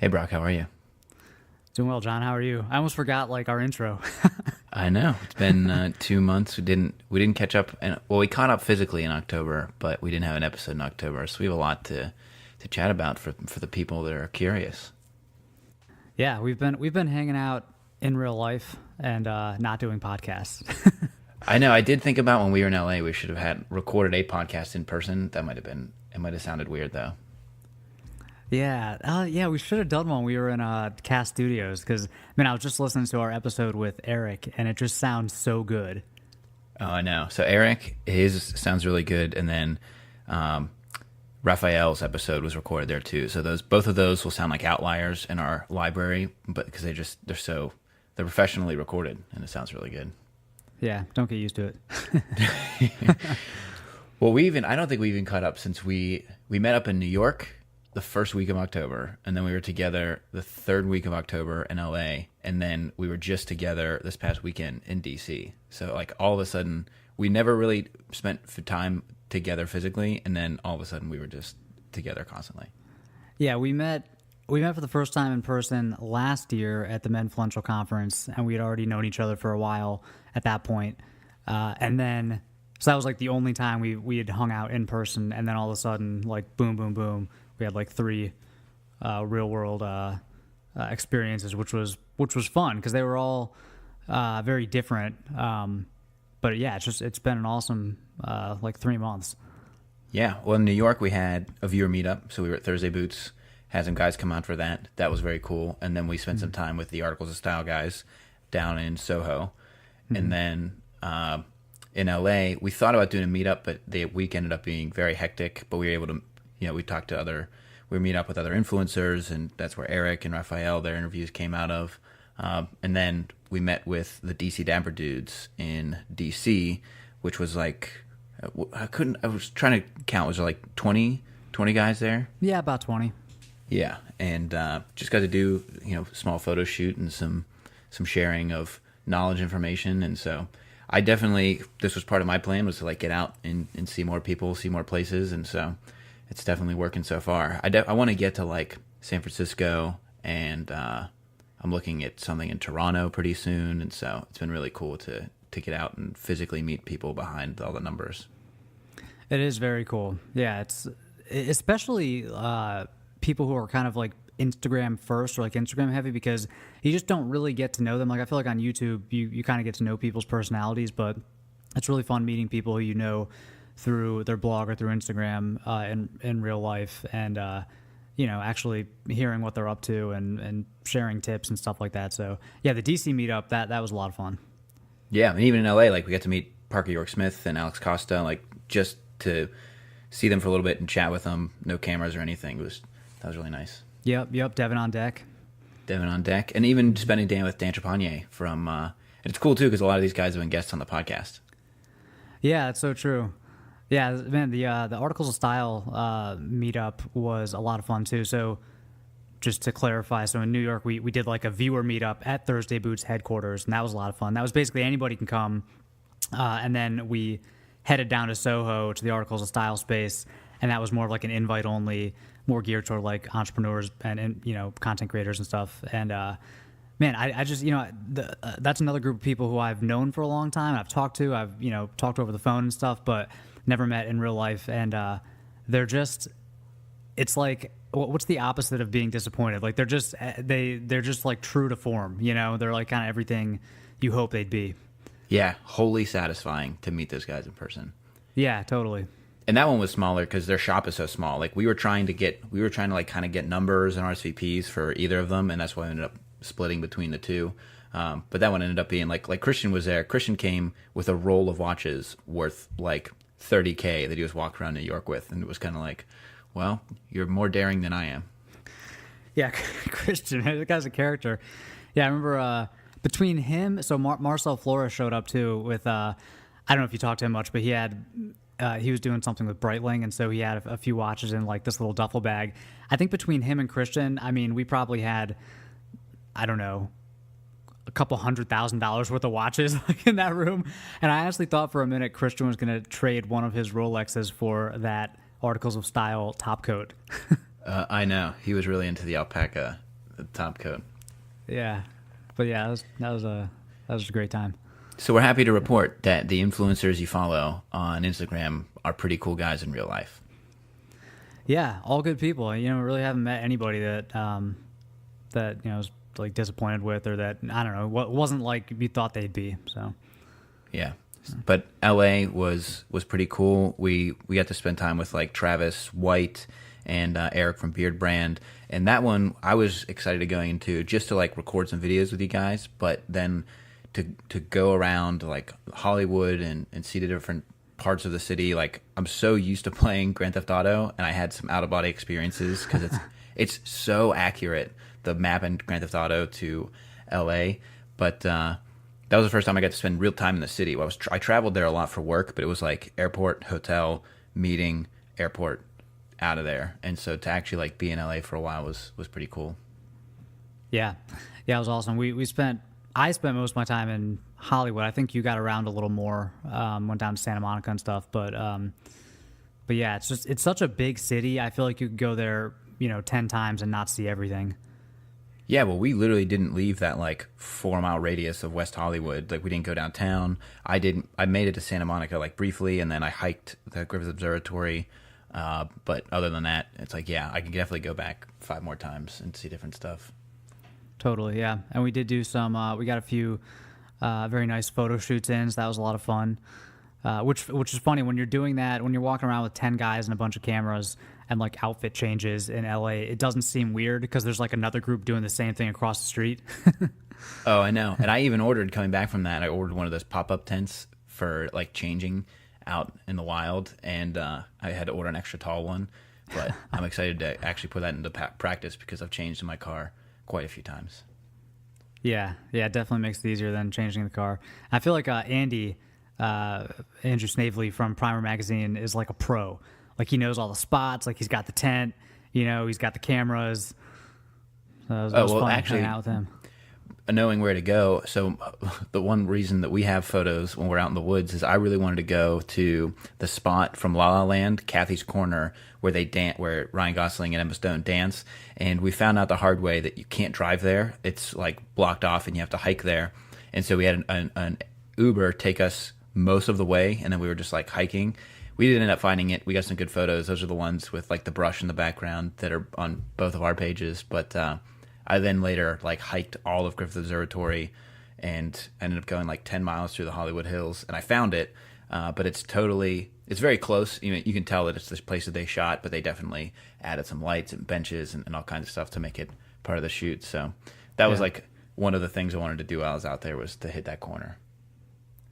Hey Brock, how are you? Doing well, John. How are you? I almost forgot like our intro. I know it's been 2 months. We didn't catch up, and well, we caught up physically in October, but we didn't have an episode in October, so we have a lot to chat about for the people that are curious. Yeah, we've been hanging out in real life and not doing podcasts. I know. I did think about when we were in LA, we should have had recorded a podcast in person. That might have been. It might have sounded weird though. Yeah, we should have done one. We were in Cast Studios because I was just listening to our episode with Eric, and it just sounds so good. Oh, I know. So Eric, his sounds really good, and then Raphael's episode was recorded there too. So those both of those will sound like outliers in our library, but because they're professionally recorded, and it sounds really good. Yeah, don't get used to it. Well, I don't think we even caught up since we met up in New York the first week of October, and then we were together the third week of October in LA, and then we were just together this past weekend in DC. So like all of a sudden, we never really spent time together physically, and then all of a sudden we were just together constantly. Yeah, we met for the first time in person last year at the Menfluential Conference, and we had already known each other for a while at that point. And then, so that was like the only time we had hung out in person, and then all of a sudden, like boom, boom, boom, we had like three real world experiences, which was fun because they were all very different. But yeah, it's been an awesome like 3 months. Yeah, well, in New York we had a viewer meetup, so we were at Thursday Boots, had some guys come out for that. That was very cool, and then we spent some time with the Articles of Style guys down in Soho, and then in LA we thought about doing a meetup, but the week ended up being very hectic. But we were able to, we talked to we meet up with other influencers, and that's where Eric and Raphael, their interviews came out of. And then we met with the DC Dapper dudes in DC, which was like, I was trying to count, was there like 20 guys there? Yeah, about 20. Yeah, and just got to do, small photo shoot and some sharing of knowledge information. And so this was part of my plan, was to like get out and see more people, see more places. And so it's definitely working so far. I want to get to like San Francisco, and I'm looking at something in Toronto pretty soon. And so it's been really cool to get out and physically meet people behind all the numbers. It is very cool. Yeah, it's especially people who are kind of like Instagram first or like Instagram heavy, because you just don't really get to know them. Like I feel like on YouTube, you kind of get to know people's personalities, but it's really fun meeting people who you know through their blog or through Instagram in real life, and actually hearing what they're up to and sharing tips and stuff like that. So yeah, the DC meetup, that was a lot of fun. Yeah, and even in LA, like we got to meet Parker York Smith and Alex Costa, like just to see them for a little bit and chat with them. No cameras or anything. That was really nice. Yep. Devin on deck. And even spending day with Dan Trepanier from. And it's cool too because a lot of these guys have been guests on the podcast. Yeah, that's so true. Yeah, man, the Articles of Style meetup was a lot of fun too. So just to clarify, so in New York, we did like a viewer meetup at Thursday Boots headquarters, and that was a lot of fun. That was basically anybody can come. And then we headed down to Soho to the Articles of Style space, and that was more of like an invite only, more geared toward like entrepreneurs and content creators and stuff. And man, I just that's another group of people who I've known for a long time. I've talked to, talked over the phone and stuff, but never met in real life. And they're just, it's like, what's the opposite of being disappointed? Like they're just like true to form. They're like kind of everything you hope they'd be. Yeah, wholly satisfying to meet those guys in person. Yeah, totally. And that one was smaller because their shop is so small. Like we were trying to like kind of get numbers and RSVPs for either of them, and that's why we ended up splitting between the two. But that one ended up being like Christian was there. Christian came with a roll of watches worth like $30K that he was walking around New York with, and it was kind of like, well, you're more daring than I am. Yeah, Christian, that guy's a character. Yeah, I remember between him, so Marcel Flores showed up too with, I don't know if you talked to him much, but he was doing something with Breitling, and so he had a few watches in like this little duffel bag. I think between him and Christian, I mean, we probably had, I don't know, a couple $100,000 worth of watches like in that room. And I honestly thought for a minute Christian was going to trade one of his Rolexes for that Articles of Style top coat. I know. He was really into the alpaca the top coat. Yeah, but yeah, that was a great time. So we're happy to report that the influencers you follow on Instagram are pretty cool guys in real life. Yeah, all good people. We really haven't met anybody that was like disappointed with, or that, I don't know, what wasn't like we thought they'd be. So Yeah. But LA was pretty cool. We got to spend time with like Travis White and Eric from Beard Brand, and that one I was excited to go into just to like record some videos with you guys, but then to go around like Hollywood and see the different parts of the city. Like, I'm so used to playing Grand Theft Auto, and I had some out of body experiences because it's so accurate, the map in Grand Theft Auto to LA. But that was the first time I got to spend real time in the city. I traveled there a lot for work, but it was like airport, hotel, meeting, airport, out of there. And so to actually like be in LA for a while was pretty cool. yeah, it was awesome. I spent most of my time in Hollywood. I think you got around a little more, went down to Santa Monica and stuff. But yeah, it's such a big city. I feel like you could go there, 10 times and not see everything. Yeah, well, we literally didn't leave that like 4 mile radius of West Hollywood. Like, we didn't go downtown. I made it to Santa Monica like briefly, and then I hiked the Griffith Observatory. But other than that, it's like, yeah, I can definitely go back 5 more times and see different stuff. Totally, yeah. And we did do some. We got a few very nice photo shoots in, so that was a lot of fun. Which is funny when you're doing that, when you're walking around with 10 guys and a bunch of cameras and like outfit changes in LA. It doesn't seem weird because there's like another group doing the same thing across the street. Oh, I know. And I even ordered, coming back from that, I ordered one of those pop-up tents for like changing out in the wild, and I had to order an extra tall one. But I'm excited to actually put that into practice because I've changed in my car quite a few times. Yeah, it definitely makes it easier than changing the car. I feel like Andrew Snavely from Primer Magazine is like a pro. Like, he knows all the spots. Like, he's got the tent. He's got the cameras. So it was fun actually, hanging out with him. Knowing where to go. So the one reason that we have photos when we're out in the woods is I really wanted to go to the spot from La La Land, Kathy's Corner, where they where Ryan Gosling and Emma Stone dance. And we found out the hard way that you can't drive there. It's like blocked off, and you have to hike there. And so we had an Uber take us most of the way, and then we were just like hiking. We didn't end up finding it. We got some good photos. Those are the ones with like the brush in the background that are on both of our pages. But I then later like hiked all of Griffith Observatory and ended up going like 10 miles through the Hollywood Hills, and I found it. But it's very close. You can tell that it's this place that they shot, but they definitely added some lights and benches and all kinds of stuff to make it part of the shoot. So that was like one of the things I wanted to do while I was out there, was to hit that corner.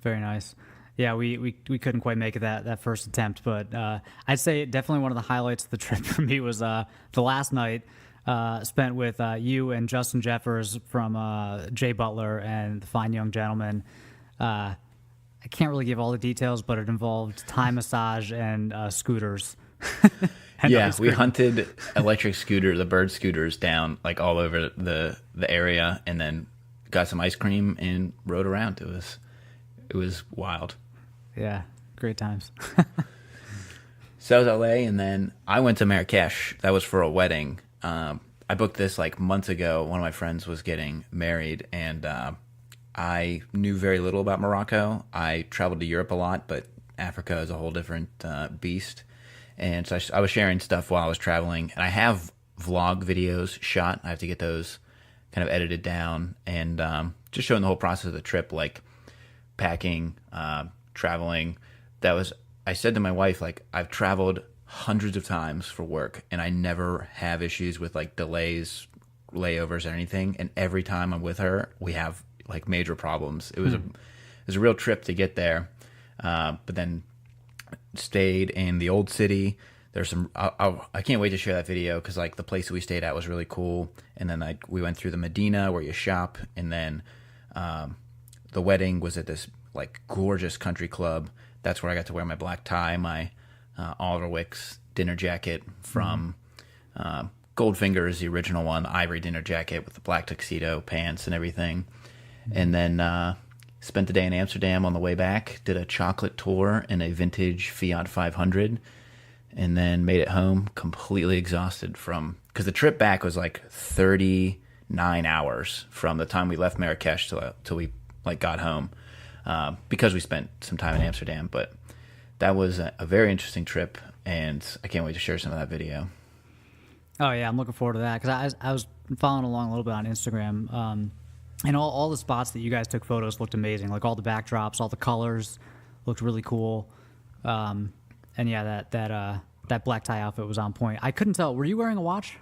Very nice. Yeah, we couldn't quite make it that first attempt, but I'd say definitely one of the highlights of the trip for me was the last night spent with you and Justin Jeffers from Jay Butler and the Fine Young Gentlemen. I can't really give all the details, but it involved Thai massage and scooters. And yeah, we hunted electric the bird scooters down like all over the area, and then got some ice cream and rode around. It was wild. Yeah, great times. So that was LA, and then I went to Marrakesh. That was for a wedding. I booked this like months ago. One of my friends was getting married, and I knew very little about Morocco. I traveled to Europe a lot, but Africa is a whole different beast. And so I was sharing stuff while I was traveling, and I have vlog videos shot. I have to get those kind of edited down, and just showing the whole process of the trip, like packing, traveling. I said to my wife, like, I've traveled hundreds of times for work, and I never have issues with like delays, layovers, or anything. And every time I'm with her, we have like major problems. It was a real trip to get there, but then stayed in the old city. There's some. I can't wait to share that video because like the place that we stayed at was really cool. And then we went through the Medina where you shop, and then the wedding was at this like gorgeous country club. That's where I got to wear my black tie, my Oliver Wicks dinner jacket from Goldfinger is the original one, ivory dinner jacket with the black tuxedo pants and everything. And then spent the day in Amsterdam. On the way back, did a chocolate tour in a vintage Fiat 500, and then made it home completely exhausted because the trip back was like 30 9 hours from the time we left Marrakesh till we like got home, because we spent some time in Amsterdam. But that was a very interesting trip, and I can't wait to share some of that video. Oh yeah, I'm looking forward to that because I was following along a little bit on Instagram, and all the spots that you guys took photos looked amazing. Like all the backdrops, all the colors looked really cool, and yeah, that black tie outfit was on point. I couldn't tell. Were you wearing a watch?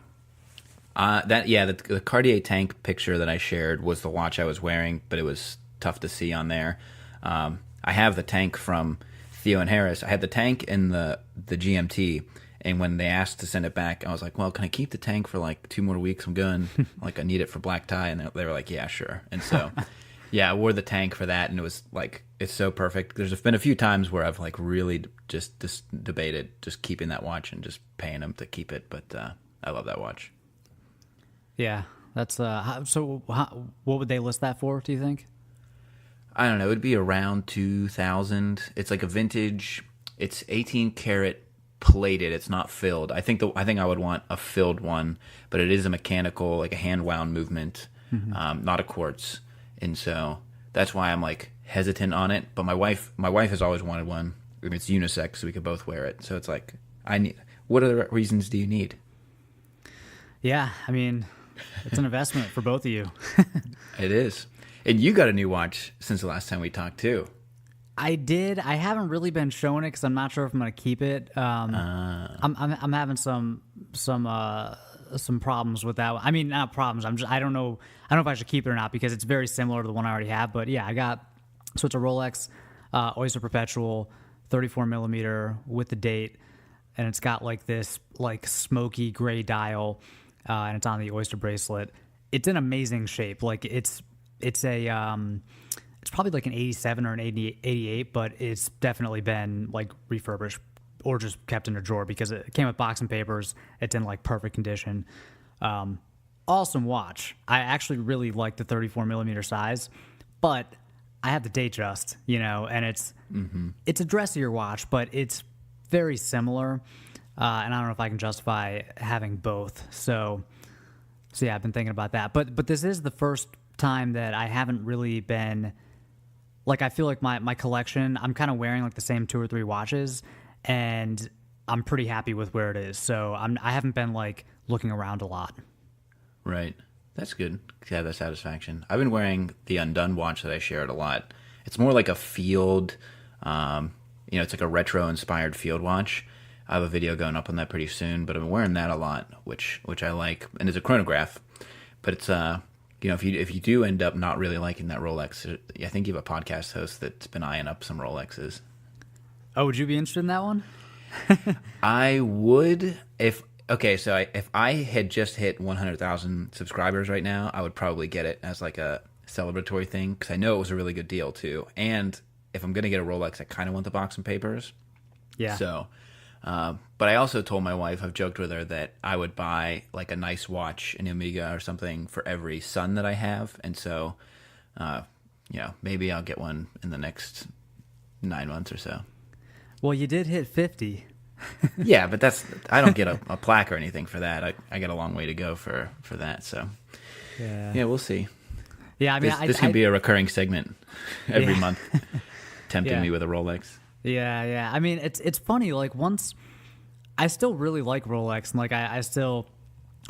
The Cartier tank picture that I shared was the watch I was wearing, but it was tough to see on there. I have the tank from Theo and Harris. I had the tank and the GMT, and when they asked to send it back, I was like, well, can I keep the tank for like 2 more weeks? I'm good. Like, I need it for black tie. And they were like, yeah, sure. And so, yeah, I wore the tank for that, and it was like, it's so perfect. There's been a few times where I've like really just debated just keeping that watch and just paying them to keep it, but I love that watch. Yeah, that's what would they list that for, do you think? I don't know. It would be around 2,000. It's like a vintage. It's 18 karat plated. It's not filled. I think I would want a filled one, but it is a mechanical, like a hand wound movement, not a quartz. And so that's why I'm like hesitant on it. But my wife has always wanted one. I mean, it's unisex, so we could both wear it. So it's like, what other reasons do you need? Yeah, I mean, it's an investment for both of you. It is. And you got a new watch since the last time we talked too. I did. I haven't really been showing it because I'm not sure if I'm going to keep it. I'm having some problems with that one. I mean, not problems. I don't know if I should keep it or not because it's very similar to the one I already have. But yeah, so it's a Rolex Oyster Perpetual 34 millimeter with the date, and it's got like this like smoky gray dial, and it's on the Oyster bracelet. It's in amazing shape. Like it's probably like an 87 or an 88, but it's definitely been like refurbished or just kept in a drawer because it came with box and papers. It's in like perfect condition. Awesome watch. I actually really like the 34 millimeter size, but I have the Datejust, and it's a dressier watch, but it's very similar. And I don't know if I can justify having both. So yeah, I've been thinking about that. But this is the first time that I haven't really been, like, I feel like my collection, I'm kind of wearing like the same 2 or 3 watches, and I'm pretty happy with where it is. So I haven't been like looking around a lot. Right. That's good to have that satisfaction. I've been wearing the Undone watch that I shared a lot. It's more like a field, it's like a retro-inspired field watch. I have a video going up on that pretty soon, but I've been wearing that a lot, which I like. And it's a chronograph, but it's if you do end up not really liking that Rolex, I think you have a podcast host that's been eyeing up some Rolexes. Oh, would you be interested in that one? I would if I had just hit 100,000 subscribers right now, I would probably get it as like a celebratory thing because I know it was a really good deal too. And if I'm gonna get a Rolex, I kind of want the box and papers. Yeah. So. But I also told my wife, I've joked with her that I would buy like a nice watch, an Omega or something for every son that I have. And so, maybe I'll get one in the next 9 months or so. Well, you did hit 50. Yeah, but I don't get a plaque or anything for that. I got a long way to go for that. So yeah, we'll see. Yeah. I mean, this can be a recurring segment every month, tempting me with a Rolex. Yeah. I mean, it's funny. Like once, I still really like Rolex, and like I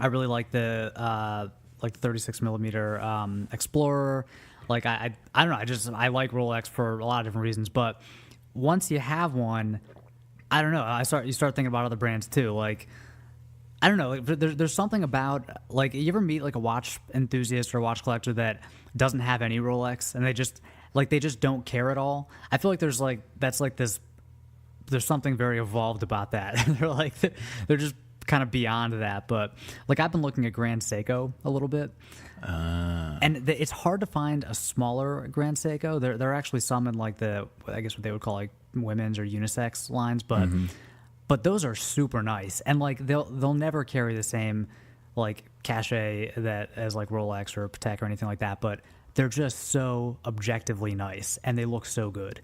really like the 36 millimeter Explorer. Like I don't know. I like Rolex for a lot of different reasons. But once you have one, I don't know. You start thinking about other brands too. Like I don't know. Like, there's something about like you ever meet like a watch enthusiast or a watch collector that doesn't have any Rolex, and they just don't care at all. I feel like there's something very evolved about that. they're just kind of beyond that. But like I've been looking at Grand Seiko a little bit, and it's hard to find a smaller Grand Seiko. There are actually some in like I guess what they would call like women's or unisex lines, but those are super nice, and like they'll never carry the same like cachet as like Rolex or Patek or anything like that, but they're just so objectively nice, and they look so good.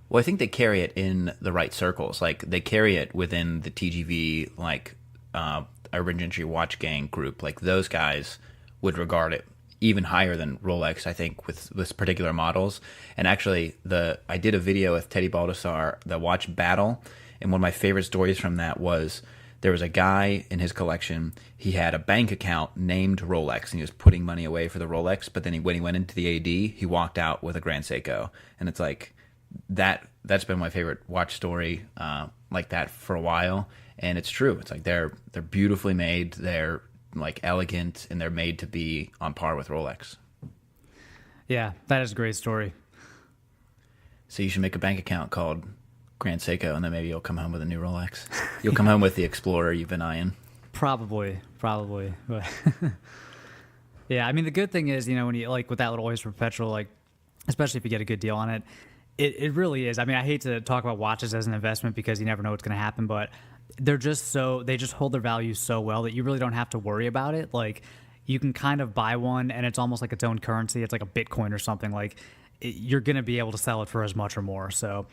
Well, I think they carry it in the right circles. Like, they carry it within the TGV, like, Urban Gentry Watch Gang group. Like, those guys would regard it even higher than Rolex, I think, with this particular models. And actually, I did a video with Teddy Baldessar, the watch battle, and one of my favorite stories from that was there was a guy in his collection. He had a bank account named Rolex, and he was putting money away for the Rolex. But then when he went into the AD, he walked out with a Grand Seiko, and it's like that's been my favorite watch story like that for a while. And it's true. It's like they're beautifully made. They're like elegant, and they're made to be on par with Rolex. Yeah, that is a great story. So you should make a bank account called Grand Seiko, and then maybe you'll come home with a new Rolex. You'll come home with the Explorer you've been eyeing. Probably. But yeah, I mean, the good thing is, when you like with that little Oyster Perpetual, like especially if you get a good deal on it, it really is. I mean, I hate to talk about watches as an investment because you never know what's going to happen, but they just hold their value so well that you really don't have to worry about it. Like you can kind of buy one and it's almost like its own currency. It's like a Bitcoin or something. Like you're going to be able to sell it for as much or more. So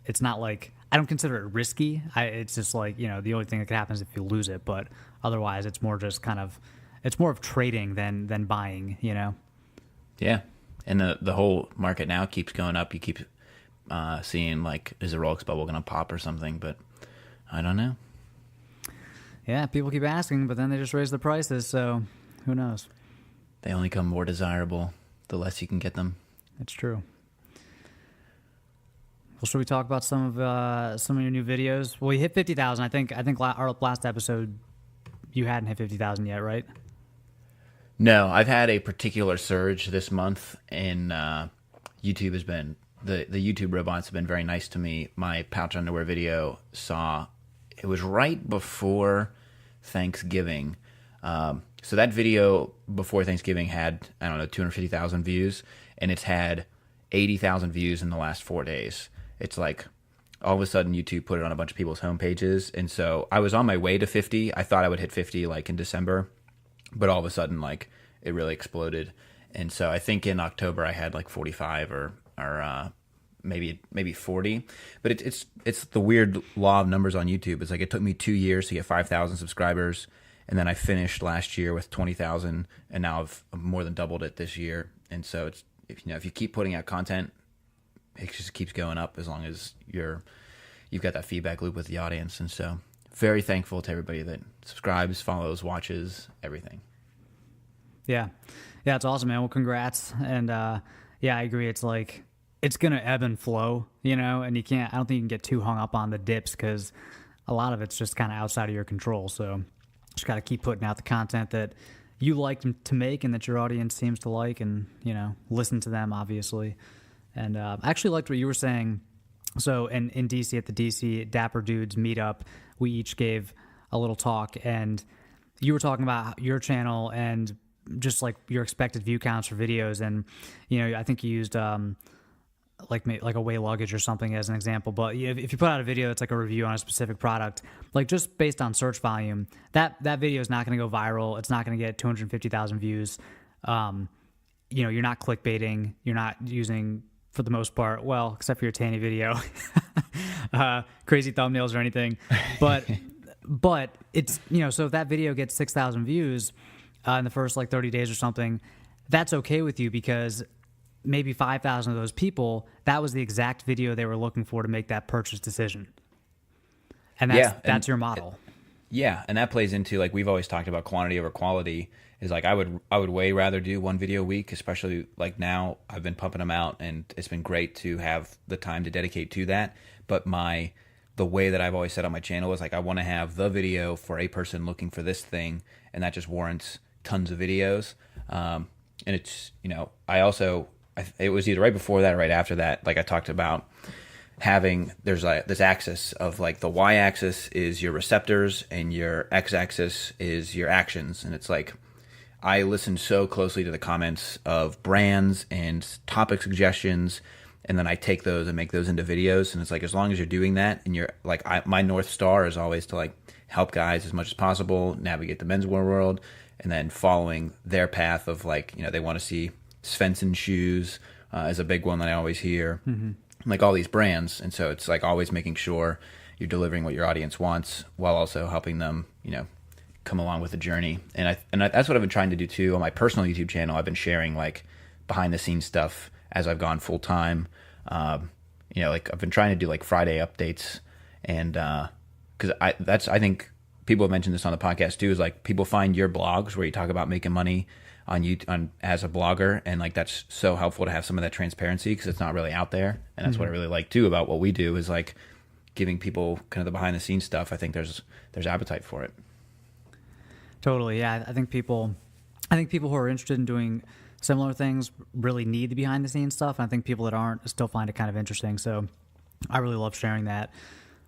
it's not like, I don't consider it risky. It's just like, the only thing that could happen is if you lose it, but otherwise it's more just it's more of trading than buying, Yeah. And the whole market now keeps going up. You keep seeing like, is the Rolex bubble going to pop or something? But I don't know. Yeah, people keep asking, but then they just raise the prices. So who knows? They only become more desirable the less you can get them. It's true. Well, should we talk about some of your new videos? Well, you hit 50,000. I think our last episode you hadn't hit 50,000 yet, right? No, I've had a particular surge this month, and YouTube has been the YouTube robots have been very nice to me. My pouch underwear video it was right before Thanksgiving. So that video before Thanksgiving had, 250,000 views, and it's had 80,000 views in the last 4 days. It's like all of a sudden YouTube put it on a bunch of people's homepages, and so I was on my way to 50. I thought I would hit 50 like in December, but all of a sudden like it really exploded. And so I think in October I had like 45 or maybe 40. But it's the weird law of numbers on YouTube. It's like it took me 2 years to get 5,000 subscribers, and then I finished last year with 20,000, and now I've more than doubled it this year. And so it's if you keep putting out content, it just keeps going up as long as you've got that feedback loop with the audience. And so very thankful to everybody that subscribes, follows, watches, everything. Yeah, it's awesome, man. Well, congrats. And yeah, I agree. It's like it's gonna ebb and flow, and I don't think you can get too hung up on the dips because a lot of it's just kind of outside of your control. So just got to keep putting out the content that you like to make and that your audience seems to like, and listen to them, obviously. And I actually liked what you were saying. So in DC, at the DC Dapper Dudes meetup, we each gave a little talk, and you were talking about your channel and just like your expected view counts for videos. And I think you used like away luggage or something as an example. But if you put out a video that's like a review on a specific product, like just based on search volume, that video is not going to go viral. It's not going to get 250,000 views. You're not clickbaiting. You're not using, for the most part, well, except for your Tanny video, crazy thumbnails or anything. But it's, so if that video gets 6,000 views in the first like 30 days or something, that's okay with you because maybe 5,000 of those people, that was the exact video they were looking for to make that purchase decision. And that's your model. Yeah, and that plays into, like, we've always talked about quantity over quality. Is like I would way rather do one video a week, especially like now I've been pumping them out, and it's been great to have the time to dedicate to that. But the way that I've always set up my channel is like I want to have the video for a person looking for this thing, and that just warrants tons of videos. And it's it was either right before that or right after that. Like I talked about having there's this axis of like the y-axis is your receptors and your x-axis is your actions, and it's like I listen so closely to the comments of brands and topic suggestions, and then I take those and make those into videos. And it's like as long as you're doing that, and you're like my North Star is always to like help guys as much as possible navigate the menswear world, and then following their path of like they want to see Svensson shoes is a big one that I always hear. Mm-hmm. Like all these brands, and so it's like always making sure you're delivering what your audience wants while also helping them come along with the journey. And that's what I've been trying to do too on my personal YouTube channel. I've been sharing like behind the scenes stuff as I've gone full time. Like I've been trying to do like Friday updates, and because I think people have mentioned this on the podcast too, is like people find your blogs where you talk about making money on YouTube as a blogger, and like that's so helpful to have some of that transparency because it's not really out there, and that's what I really like too about what we do is like giving people kind of the behind the scenes stuff. I think there's appetite for it. Totally, yeah. I think people who are interested in doing similar things really need the behind the scenes stuff. And I think people that aren't still find it kind of interesting. So I really love sharing that.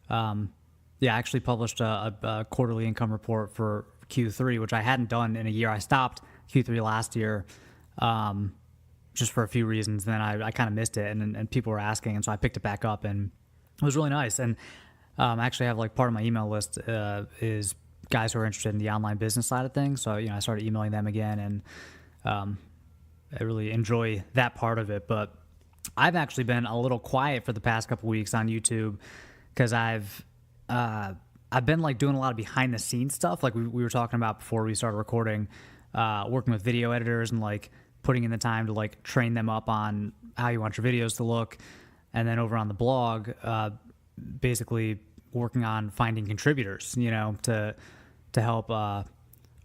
I actually published a quarterly income report for Q3, which I hadn't done in a year. I stopped Q3 last year just for a few reasons. Then I kind of missed it, and people were asking, and so I picked it back up, and it was really nice. And I actually have like part of my email list is guys who are interested in the online business side of things. So I started emailing them again, and I really enjoy that part of it. But I've actually been a little quiet for the past couple weeks on YouTube because I've been like doing a lot of behind the scenes stuff, like we were talking about before we started recording, working with video editors and like putting in the time to like train them up on how you want your videos to look, and then over on the blog, basically working on finding contributors, to help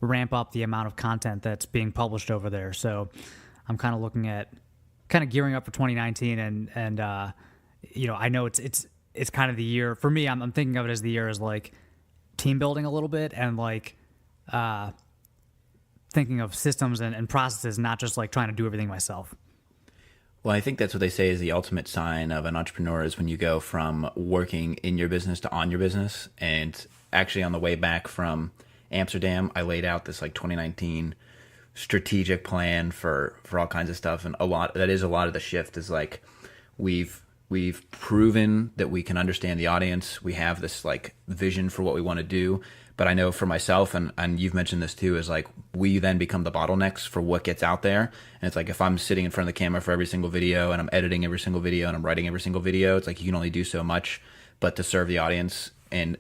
ramp up the amount of content that's being published over there. So I'm kind of looking at gearing up for 2019, and I know it's kind of the year for me. I'm thinking of it as the year as like team building a little bit, and like thinking of systems and processes, not just like trying to do everything myself. Well, I think that's what they say is the ultimate sign of an entrepreneur is when you go from working in your business to on your business. And actually on the way back from Amsterdam, I laid out this like 2019 strategic plan for all kinds of stuff. And a lot of the shift is like we've proven that we can understand the audience. We have this like vision for what we want to do. But I know for myself, and you've mentioned this too, is like we then become the bottlenecks for what gets out there. And it's like if I'm sitting in front of the camera for every single video, and I'm editing every single video, and I'm writing every single video, it's like you can only do so much. But to serve the audience and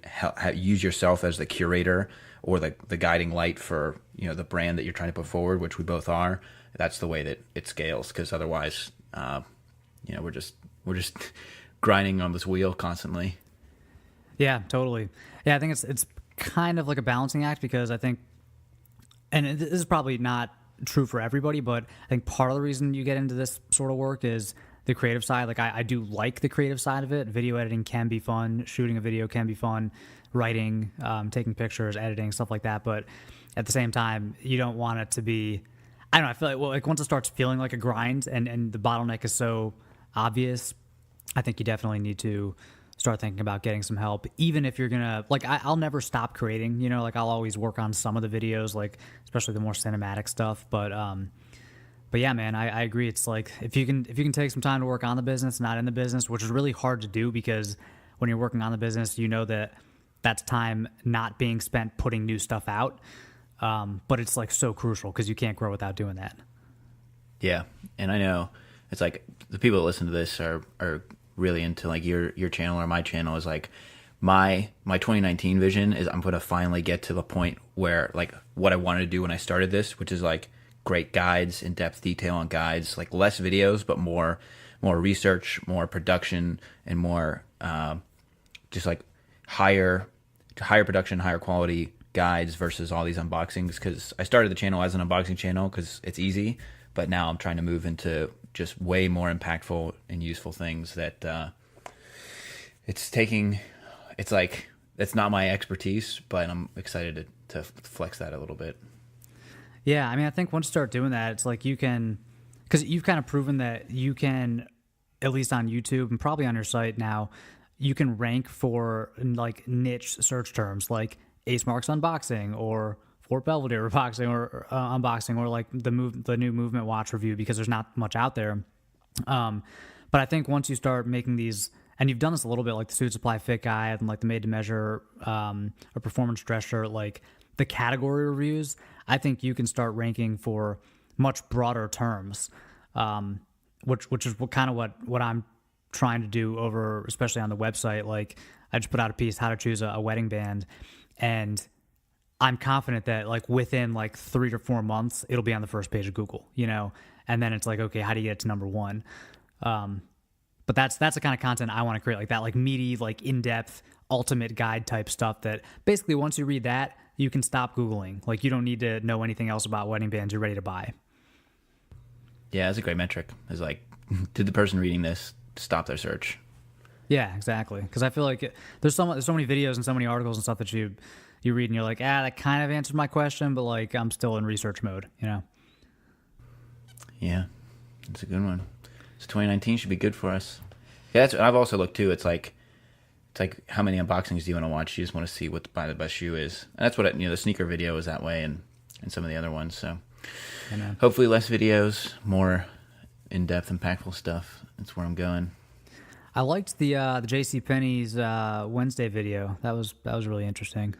use yourself as the curator or the guiding light for the brand that you're trying to put forward, which we both are, that's the way that it scales. Because otherwise, we're just grinding on this wheel constantly. Yeah, totally. Yeah, I think it's kind of like a balancing act, because I think, and this is probably not true for everybody, but I think part of the reason you get into this sort of work is the creative side. Like I do like the creative side of it. Video editing can be fun. Shooting a video can be fun. Writing, taking pictures, editing, stuff like that. But at the same time, you don't want it to be, I don't know, I feel like once it starts feeling like a grind and the bottleneck is so obvious, I think you definitely need to start thinking about getting some help, even if you're gonna I'll never stop creating, like I'll always work on some of the videos, like especially the more cinematic stuff. But yeah, man, I agree. It's like if you can take some time to work on the business, not in the business, which is really hard to do because when you're working on the business, that's time not being spent putting new stuff out. But it's like so crucial because you can't grow without doing that. Yeah, and I know it's like the people that listen to this are really into like your channel or my channel. Is like my 2019 vision is I'm going to finally get to the point where like what I wanted to do when I started this, which is like great guides, in-depth detail on guides, like less videos, but more research, more production, and more just like higher production, higher quality guides versus all these unboxings. Because I started the channel as an unboxing channel because it's easy, but now I'm trying to move into just way more impactful and useful things that it's like it's not my expertise, but I'm excited to flex that a little bit. Yeah, I mean, I think once you start doing that, it's like you can, because you've kind of proven that you can, at least on YouTube and probably on your site now, you can rank for like niche search terms like Ace Marks unboxing or Fort Belvedere unboxing or like the new Movement Watch review, because there's not much out there. But I think once you start making these, and you've done this a little bit, like the Suit Supply Fit Guide and like the Made to Measure or Performance Dress Shirt, like the category reviews, I think you can start ranking for much broader terms, which is what I'm trying to do over, especially on the website. Like I just put out a piece, how to choose a wedding band, and I'm confident that like within like 3 to 4 months, it'll be on the first page of Google, and then it's like, okay, how do you get to number one? But that's the kind of content I want to create, like that, like meaty, like in-depth, ultimate guide type stuff that basically once you read that, you can stop Googling. Like you don't need to know anything else about wedding bands. You're ready to buy. Yeah, that's a great metric. It's like, did the person reading this stop their search? Yeah, exactly. Because I feel like there's so many videos and so many articles and stuff that you read and you're like, that kind of answered my question, but like I'm still in research mode, Yeah, that's a good one. So 2019 should be good for us. Yeah, that's I've also looked too. It's like how many unboxings do you want to watch? You just want to see what the best shoe is. And that's what the sneaker video is that way, and some of the other ones. So hopefully less videos, more in-depth, impactful stuff. That's where I'm going. I liked the JCPenney's Wednesday video. That was really interesting.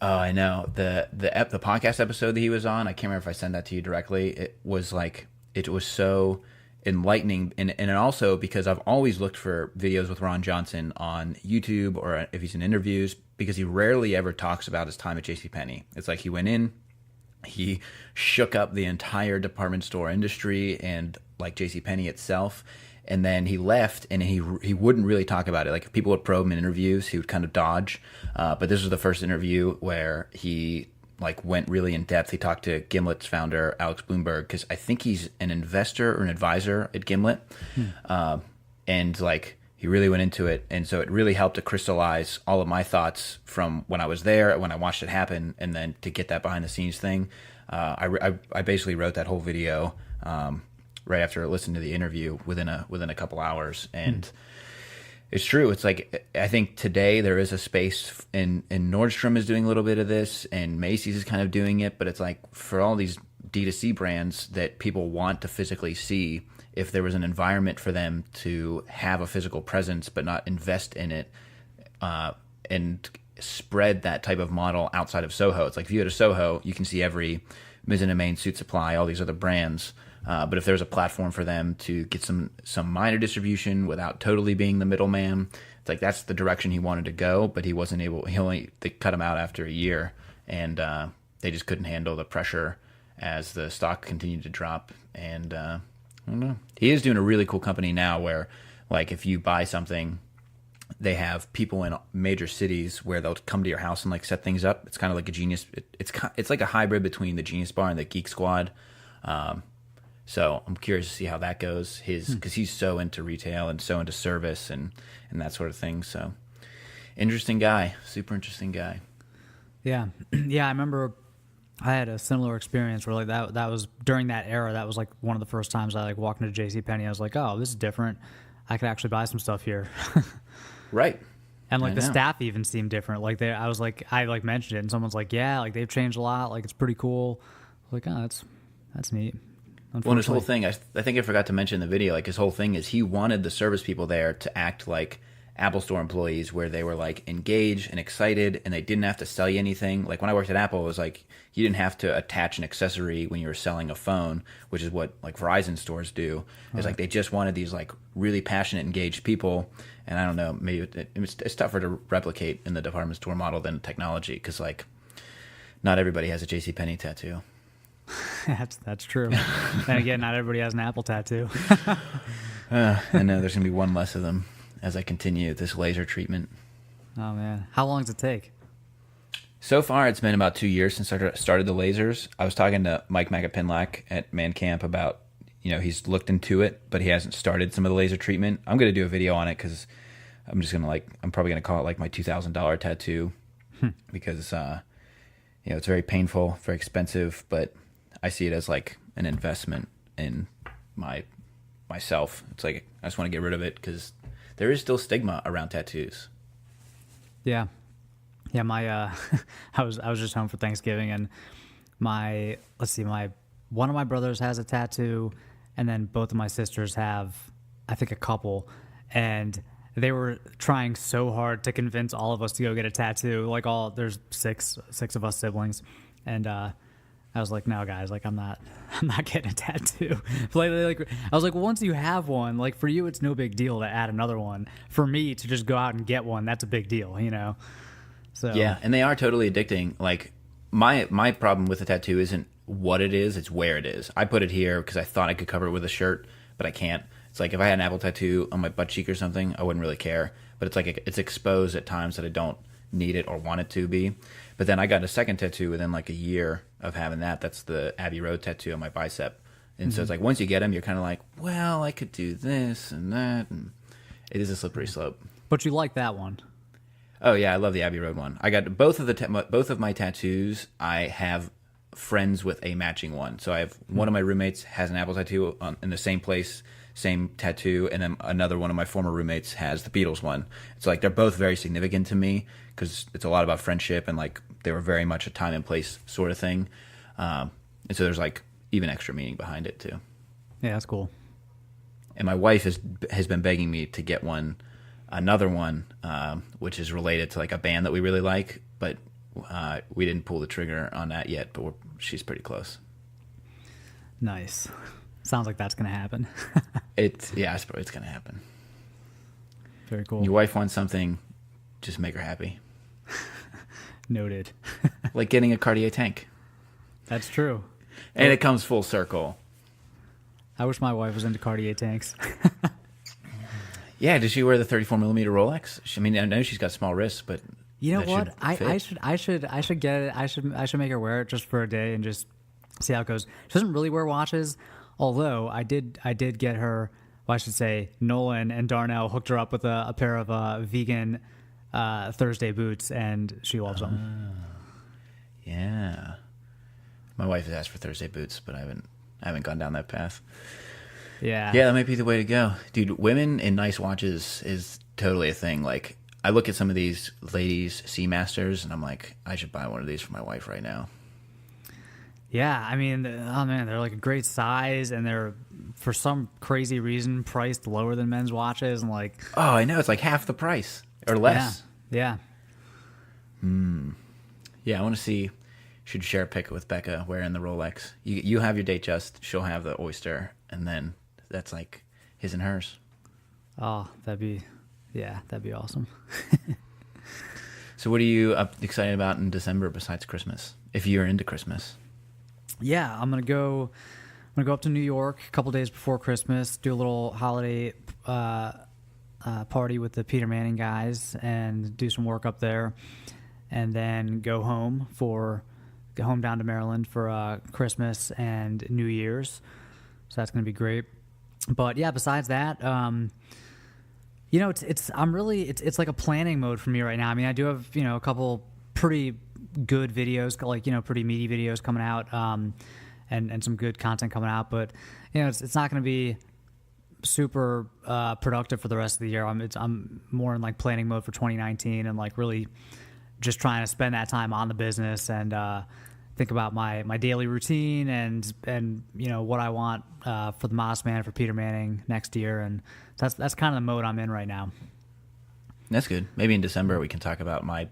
Oh, I know. The podcast episode that he was on, I can't remember if I sent that to you directly. It was so enlightening, and also because I've always looked for videos with Ron Johnson on YouTube or if he's in interviews, because he rarely ever talks about his time at JCPenney. It's like he went in, he shook up the entire department store industry and like JCPenney itself, and then he left, and he wouldn't really talk about it. Like if people would probe him in interviews, he would kind of dodge. But this was the first interview where he like went really in depth. He talked to Gimlet's founder, Alex Bloomberg, because I think he's an investor or an advisor at Gimlet. And like he really went into it. And so it really helped to crystallize all of my thoughts from when I was there, when I watched it happen, and then to get that behind the scenes thing. I basically wrote that whole video right after listening to the interview within a couple hours. And it's true. It's like, I think today there is a space, and Nordstrom is doing a little bit of this, and Macy's is kind of doing it, but it's like for all these D2C brands that people want to physically see, if there was an environment for them to have a physical presence but not invest in it, and spread that type of model outside of Soho. It's like if you go to Soho, you can see every Mizzen & Main, Suit Supply, all these other brands. But if there's a platform for them to get some minor distribution without totally being the middleman, it's like that's the direction he wanted to go, but he wasn't able. They cut him out after a year, and they just couldn't handle the pressure as the stock continued to drop. And I don't know. He is doing a really cool company now where, like, if you buy something, they have people in major cities where they'll come to your house and like set things up. It's kind of like a Genius. It's like a hybrid between the Genius Bar and the Geek Squad. So I'm curious to see how that goes. Because he's so into retail and so into service and that sort of thing. So interesting guy, super interesting guy. Yeah, yeah. I remember I had a similar experience where like that was during that era. That was like one of the first times I like walked into JCPenney. I was like, oh, this is different. I could actually buy some stuff here. Right. And like the staff even seemed different. Like I mentioned it, and someone's like, yeah, like they've changed a lot. Like it's pretty cool. Like, oh, that's neat. Well, his whole thing, I think I forgot to mention in the video, like his whole thing is he wanted the service people there to act like Apple Store employees, where they were like engaged and excited, and they didn't have to sell you anything. Like when I worked at Apple, it was like you didn't have to attach an accessory when you were selling a phone, which is what like Verizon stores do. It's like they just wanted these like really passionate, engaged people. And I don't know, maybe it's tougher to replicate in the department store model than technology, because like not everybody has a JCPenney tattoo. That's true. And again, not everybody has an Apple tattoo. I know there's gonna be one less of them as I continue this laser treatment. Oh man, how long does it take? So far, it's been about 2 years since I started the lasers. I was talking to Mike Magapinlack at Man Camp about, he's looked into it, but he hasn't started some of the laser treatment. I'm gonna do a video on it because I'm probably gonna call it like my $2,000 tattoo because it's very painful, very expensive, but I see it as like an investment in myself. It's like I just want to get rid of it because there is still stigma around tattoos. Yeah, my I was just home for Thanksgiving, and one of my brothers has a tattoo, and then both of my sisters have, I think, a couple, and they were trying so hard to convince all of us to go get a tattoo. Like there's six of us siblings, and I was like, no, guys, like I'm not getting a tattoo. I was like, well, once you have one, like for you, it's no big deal to add another one. For me to just go out and get one, that's a big deal, So Yeah, and they are totally addicting. Like my problem with the tattoo isn't what it is; it's where it is. I put it here because I thought I could cover it with a shirt, but I can't. It's like if I had an Apple tattoo on my butt cheek or something, I wouldn't really care. But it's like it's exposed at times that I don't need it or want it to be. But then I got a second tattoo within like a year of having that. That's the Abbey Road tattoo on my bicep. And so it's like once you get them, you're kind of like, well, I could do this and that, and it is a slippery slope. but you like that one. Oh yeah, I love the Abbey Road one. I got both of both of my tattoos. I have friends with a matching one. So I have one of my roommates has an Apple tattoo in the same place, same tattoo, and then another one of my former roommates has the Beatles one. It's like they're both very significant to me because it's a lot about friendship and like they were very much a time and place sort of thing. And so there's like even extra meaning behind it too. Yeah, that's cool. And my wife has been begging me to get another one, which is related to like a band that we really like, but we didn't pull the trigger on that yet. But she's pretty close. Nice. Sounds like that's gonna happen. It's gonna happen. Very cool. Your wife wants something, just make her happy. Noted. Like getting a Cartier tank, That's true. and it comes full circle. I wish my wife was into Cartier tanks. Yeah, does she wear the 34 millimeter Rolex? I mean, I know she's got small wrists, but You know that what? should I fit. should get it. I should make her wear it just for a day and just see how it goes. She doesn't really wear watches, although I did get her. Well, I should say Nolan and Darnell hooked her up with a pair of vegan Thursday boots, and she loves them. Yeah, my wife has asked for Thursday boots, but I haven't gone down that path. Yeah. Yeah, that might be the way to go. Dude, women in nice watches is totally a thing. Like, I look at some of these ladies' Seamasters, and I'm like, I should buy one of these for my wife right now. Yeah, I mean, oh man, they're like a great size, and they're for some crazy reason priced lower than men's watches, and like, Oh, I know. It's like half the price or less. yeah. Yeah, I want to see. Should share a pic with Becca wearing the Rolex. You have your date just. She'll have the Oyster, and then that's like his and hers. Oh, that'd be awesome. So what are you excited about in December besides Christmas? If you're into Christmas. Yeah, I'm gonna go up to New York a couple days before Christmas, do a little holiday party with the Peter Manning guys, and do some work up there, and then go home down to Maryland for Christmas and New Year's. So that's gonna be great. But yeah, besides that, it's like a planning mode for me right now. I mean, I do have a couple pretty good videos, like pretty meaty videos coming out, and some good content coming out. But it's not going to be super productive for the rest of the year. I'm more in like planning mode for 2019 and like really just trying to spend that time on the business and think about my daily routine and what I want for the Modest Man, for Peter Manning next year, and that's kind of the mode I'm in right now. That's good. Maybe in December we can talk about my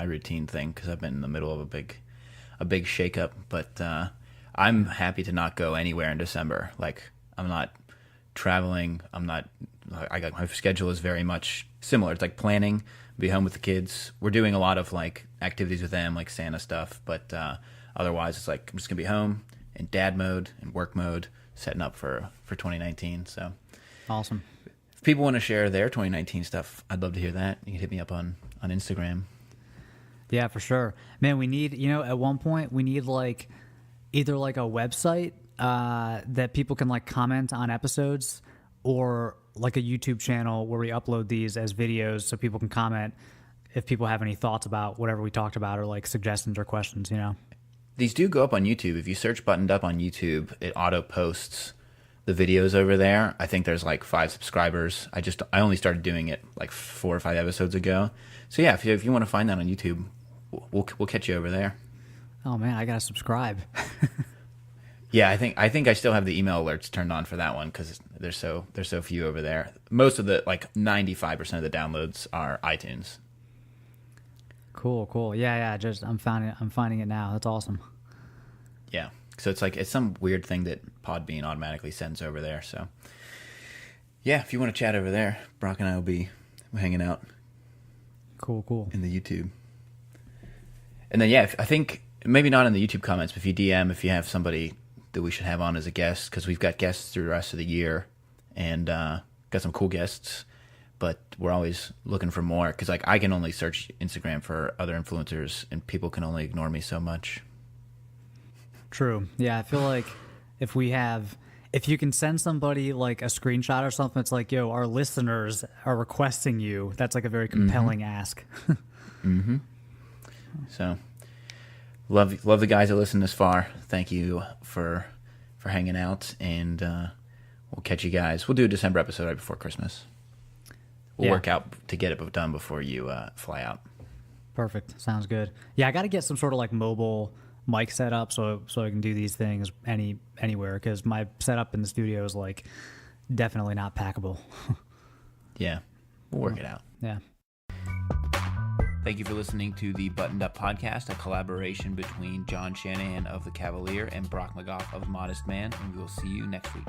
routine thing because I've been in the middle of a big shakeup. But I'm happy to not go anywhere in December. Like I'm not traveling. My schedule is very much similar. It's like planning, be home with the kids. We're doing a lot of like activities with them, like Santa stuff. But otherwise, it's like I'm just gonna be home in dad mode and work mode, setting up for 2019. So Awesome. if people want to share their 2019 stuff, I'd love to hear that. You can hit me up on Instagram. Yeah, for sure. Man, we need, at one point we need like either like a website that people can like comment on episodes, or like a YouTube channel where we upload these as videos so people can comment if people have any thoughts about whatever we talked about, or like suggestions or questions, These do go up on YouTube. If you search Buttoned Up on YouTube, it auto posts the videos over there. I think there's like 5 subscribers. I only started doing it like 4 or 5 episodes ago. So yeah, if you want to find that on YouTube, we'll catch you over there. Oh man, I gotta subscribe. Yeah, I think I still have the email alerts turned on for that one because there's so few over there. Most of the 95% of the downloads are iTunes. Cool. Yeah. Just I'm finding it now. That's awesome. Yeah, so it's some weird thing that Podbean automatically sends over there. So yeah, if you want to chat over there, Brock and I will be hanging out. Cool. In the YouTube. And then, yeah, I think maybe not in the YouTube comments, but if you DM, if you have somebody that we should have on as a guest, because we've got guests through the rest of the year and got some cool guests, but we're always looking for more because like I can only search Instagram for other influencers and people can only ignore me so much. True. Yeah, I feel like if you can send somebody like a screenshot or something, it's like, yo, our listeners are requesting you. That's like a very compelling ask. So love the guys that listen this far. Thank you for hanging out, and we'll catch you guys. We'll do a December episode right before Christmas. We'll work out to get it done before you fly out. Perfect. Sounds good. Yeah, I got to get some sort of like mobile mic set up so I can do these things anywhere, because my setup in the studio is like definitely not packable. Yeah, we'll work it out. Yeah. Thank you for listening to the Buttoned Up Podcast, a collaboration between John Shanahan of The Cavalier and Brock McGough of Modest Man, and we will see you next week.